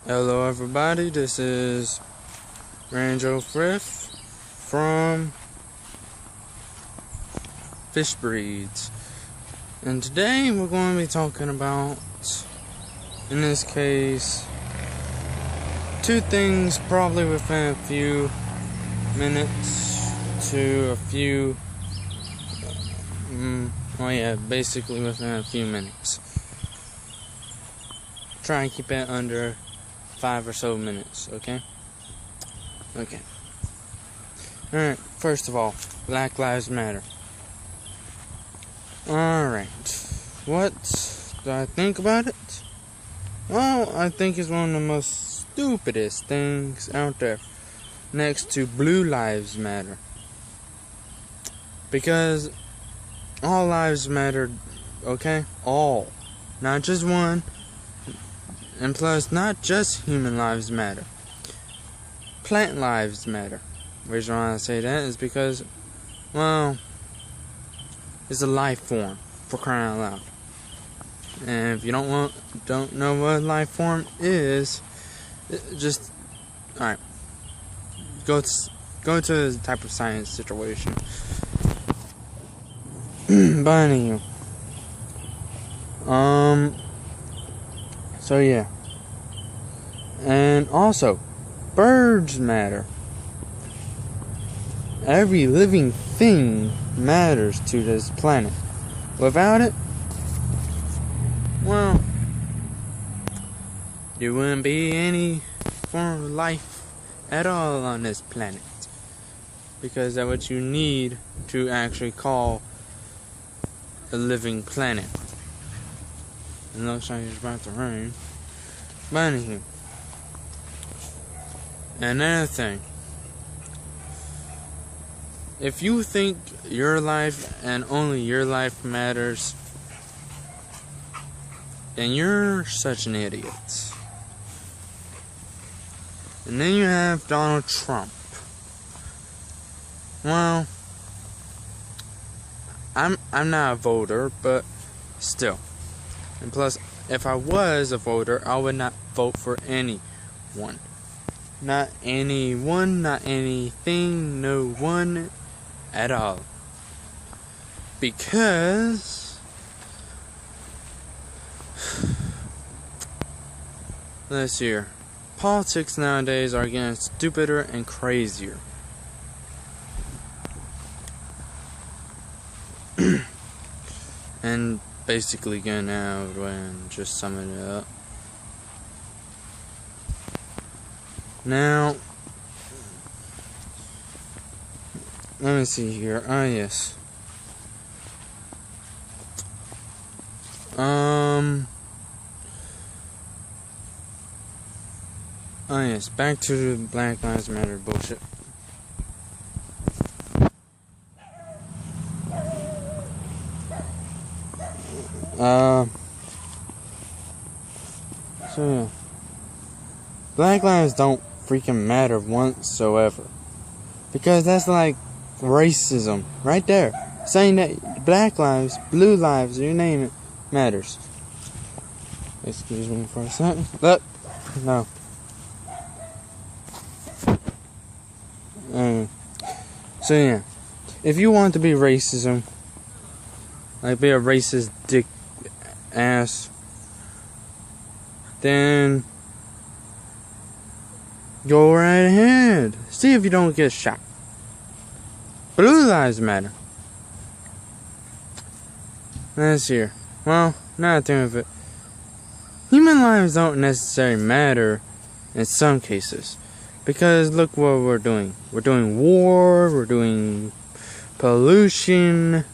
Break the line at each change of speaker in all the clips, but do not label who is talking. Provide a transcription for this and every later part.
Hello everybody, this is Ranjo Frith from Fish Breeds, and today we're going to be talking about, in this case, two things probably within a few minutes to a few, basically within a few minutes. Try and keep it under 5 or so minutes, okay? Okay. Alright, first of all, Black Lives Matter. Alright. What do I think about it? Well, I think it's one of the most stupidest things out there, next to Blue Lives Matter. Because all lives matter, okay? All. Not just one. And plus, not just human lives matter. Plant lives matter. The reason why I say that is because, well, it's a life form, for crying out loud. And if you don't know what a life form is, just, alright, go to the type of science situation. But anyway, so yeah. And also, birds matter. Every living thing matters to this planet. Without it, well, there wouldn't be any form of life at all on this planet. Because that's what you need to actually call a living planet. It looks like it's about to rain. But anywho, another thing. If you think your life and only your life matters, then you're such an idiot. And then you have Donald Trump. Well, I'm not a voter, but still. And plus, if I was a voter, I would not vote for anyone. Not anyone, not anything, no one at all. Because, let's see here. Politics nowadays are getting stupider and crazier. And basically getting out of the way and just summing it up. Now, let me see here. Oh yes. Oh yes. Back to the Black Lives Matter bullshit. So yeah. Black lives don't freaking matter whatsoever. Because that's like racism right there. Saying that black lives, blue lives, you name it, matters. Excuse me for a second. Look. No. So yeah. If you want to be racism, like be a racist dick ass, then go right ahead. See if you don't get shot. Blue lives matter. Let's see here. Well, now I think of it. Human lives don't necessarily matter in some cases. Because look what we're doing. We're doing war, we're doing pollution.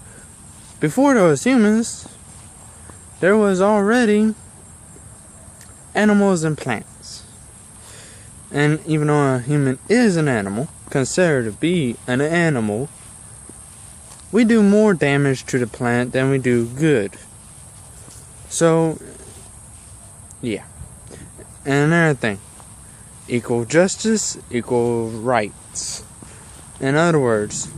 Before there was humans, there was already animals and plants. And even though a human is an animal, considered to be an animal, we do more damage to the planet than we do good. So, yeah. And another thing. Equal justice, equal rights. In other words,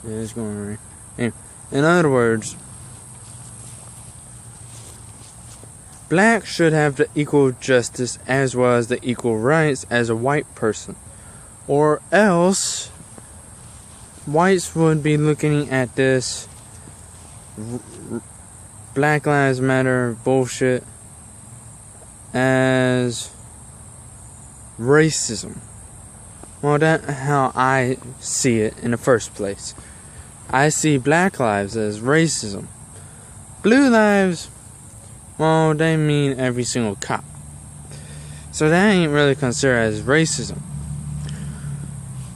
yeah, it's going right. Anyway, in other words, Black should have the equal justice as well as the equal rights as a white person. Or else, whites would be looking at this Black Lives Matter bullshit as racism. Well, that's how I see it in the first place. I see black lives as racism. Blue lives, well, they mean every single cop. So that ain't really considered as racism.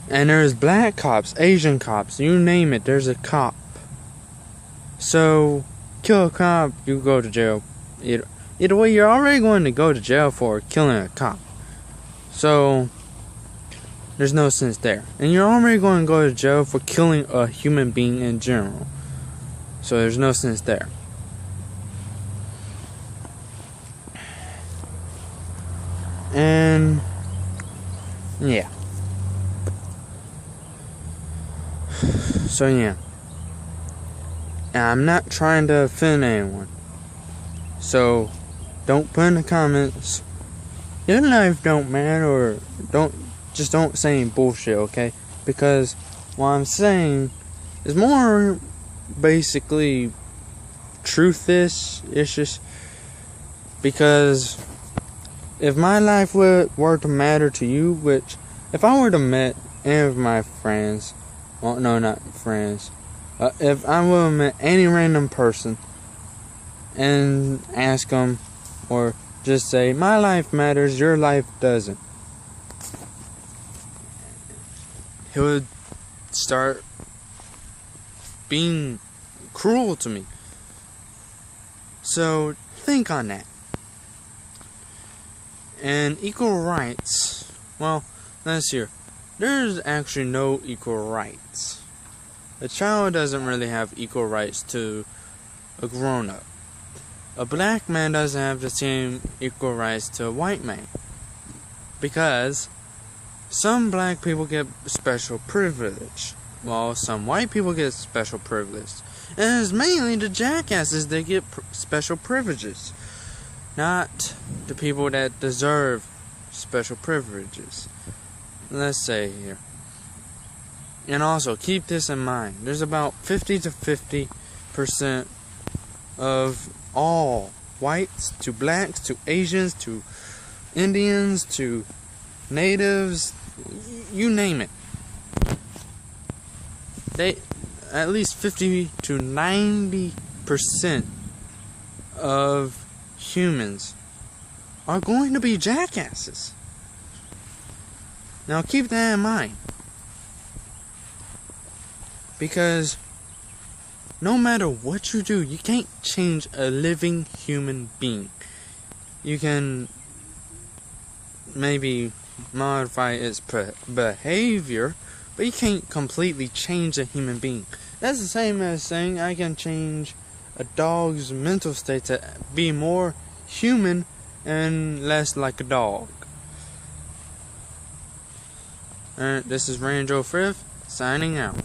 And there's black cops, Asian cops, you name it, there's a cop. So, kill a cop, you go to jail. Either way, you're already going to go to jail for killing a cop. So, there's no sense there. And you're already going to go to jail for killing a human being in general. So, there's no sense there. And yeah. So yeah. And I'm not trying to offend anyone. So don't put in the comments your life don't matter, or don't say any bullshit, okay? Because what I'm saying is more basically truth-ish. Because if my life were to matter to you, which, if I were to meet any of my friends, well, no, not friends, if I were to meet any random person and ask them, or just say, my life matters, your life doesn't, he would start being cruel to me. So, think on that. And equal rights, well, let's hear. There's actually no equal rights. A child doesn't really have equal rights to a grown-up. A black man doesn't have the same equal rights to a white man. Because some black people get special privilege, while some white people get special privilege. And it's mainly the jackasses that get special privileges, not the people that deserve special privileges. Let's say here. And also, keep this in mind. There's about 50 to 50% of all whites to blacks to Asians to Indians to natives, you name it. They, at least 50 to 90% of humans are going to be jackasses. Now keep that in mind. Because no matter what you do, you can't change a living human being. You can maybe modify its behavior, but you can't completely change a human being. That's the same as saying I can change a dog's mental state to be more human and less like a dog. Alright, this is Ranjo Frith, signing out.